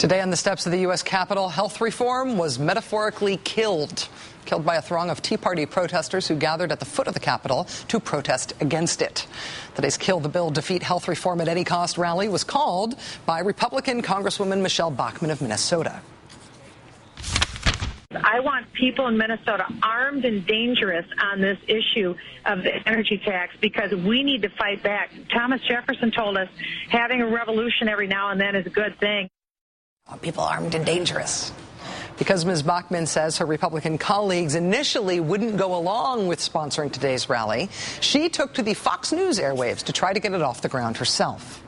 Today on the steps of the U.S. Capitol, health reform was metaphorically killed by a throng of Tea Party protesters who gathered at the foot of the Capitol to protest against it. Today's Kill the Bill, Defeat Health Reform at Any Cost rally was called by Republican Congresswoman Michelle Bachmann of Minnesota. I want people in Minnesota armed and dangerous on this issue of the energy tax because we need to fight back. Thomas Jefferson told us having a revolution every now and then is a good thing. People armed and dangerous. Because Ms. Bachmann says her Republican colleagues initially wouldn't go along with sponsoring today's rally, she took to the Fox News airwaves to try to get it off the ground herself.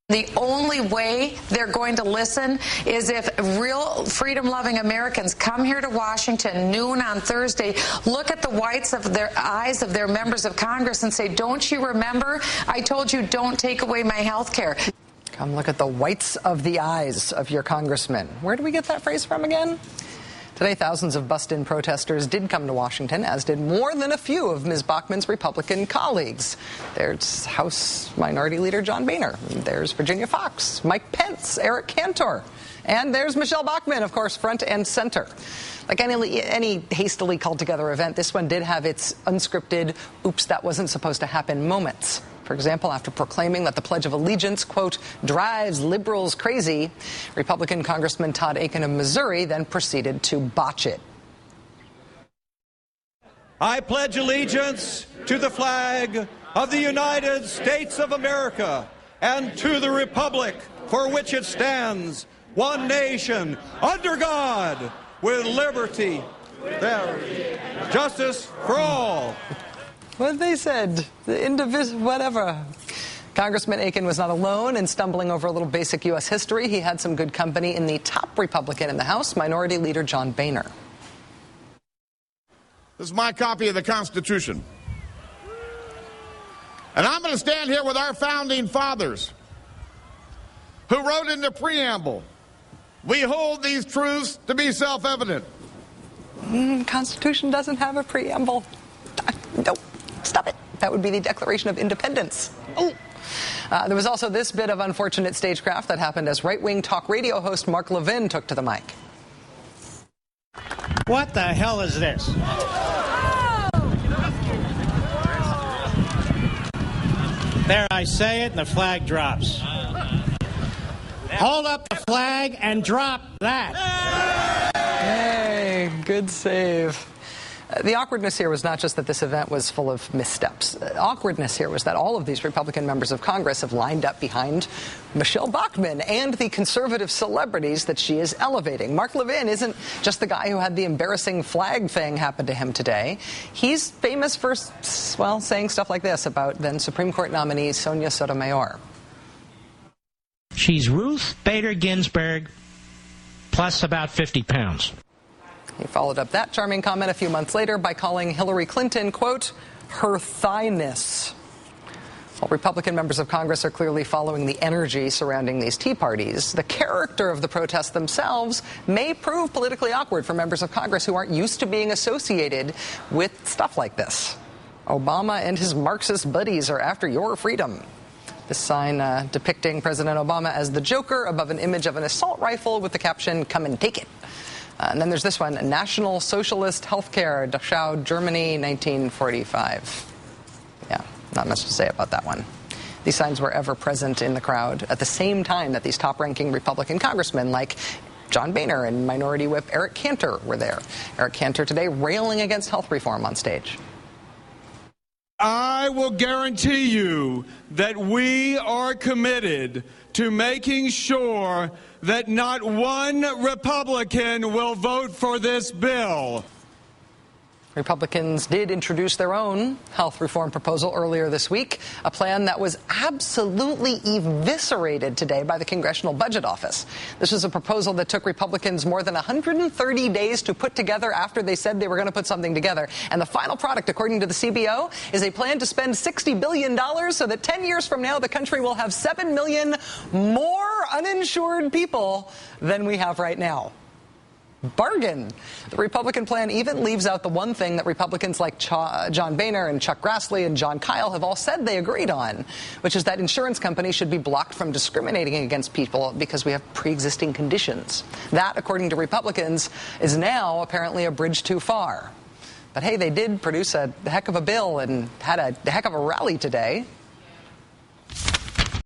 The only way they're going to listen is if real freedom-loving Americans come here to Washington noon on Thursday, look at the whites of their eyes of their members of Congress and say, don't you remember? I told you don't take away my health care. Come look at the whites of the eyes of your congressman. Where do we get that phrase from again? Today, thousands of bussed-in protesters did come to Washington, as did more than a few of Ms. Bachmann's Republican colleagues. There's House Minority Leader John Boehner. There's Virginia Fox, Mike Pence, Eric Cantor. And there's Michelle Bachmann, of course, front and center. Like any hastily called-together event, this one did have its unscripted, oops, that wasn't supposed to happen moments. For example, after proclaiming that the Pledge of Allegiance, quote, drives liberals crazy, Republican Congressman Todd Akin of Missouri then proceeded to botch it. I pledge allegiance to the flag of the United States of America and to the republic for which it stands, one nation, under God, with liberty, justice for all. What they said, the indivisible, whatever. Congressman Akin was not alone in stumbling over a little basic U.S. history. He had some good company in the top Republican in the House, Minority Leader John Boehner. This is my copy of the Constitution. And I'm going to stand here with our founding fathers who wrote in the preamble, we hold these truths to be self-evident. Constitution doesn't have a preamble. No. Stop it. That would be the Declaration of Independence. Oh. There was also this bit of unfortunate stagecraft that happened as right-wing talk radio host Mark Levin took to the mic. What the hell is this? There, I say it, and the flag drops. Hold up the flag and drop that. Hey, good save. The awkwardness here was not just that this event was full of missteps. Awkwardness here was that all of these Republican members of Congress have lined up behind Michelle Bachmann and the conservative celebrities that she is elevating. Mark Levin isn't just the guy who had the embarrassing flag thing happen to him today. He's famous for, well, saying stuff like this about then Supreme Court nominee Sonia Sotomayor. She's Ruth Bader Ginsburg plus about 50 pounds. He followed up that charming comment a few months later by calling Hillary Clinton, quote, her thighness. While Republican members of Congress are clearly following the energy surrounding these Tea Parties, the character of the protests themselves may prove politically awkward for members of Congress who aren't used to being associated with stuff like this. Obama and his Marxist buddies are after your freedom. This sign depicting President Obama as the Joker above an image of an assault rifle with the caption, come and take it. And then there's this one, National Socialist Healthcare, Dachau, Germany, 1945. Yeah, not much to say about that one. These signs were ever present in the crowd at the same time that these top-ranking Republican congressmen like John Boehner and Minority Whip Eric Cantor were there. Eric Cantor today railing against health reform on stage. I will guarantee you that we are committed to making sure that not one Republican will vote for this bill. Republicans did introduce their own health reform proposal earlier this week, a plan that was absolutely eviscerated today by the Congressional Budget Office. This was a proposal that took Republicans more than 130 days to put together after they said they were going to put something together. And the final product, according to the CBO, is a plan to spend $60 billion so that 10 years from now the country will have 7 million more uninsured people than we have right now. bargain. The Republican plan even leaves out the one thing that Republicans like John Boehner and Chuck Grassley and John Kyle have all said they agreed on, which is that insurance companies should be blocked from discriminating against people because we have pre-existing conditions. That, according to Republicans, is now apparently a bridge too far. But hey, they did produce a heck of a bill and had a heck of a rally today.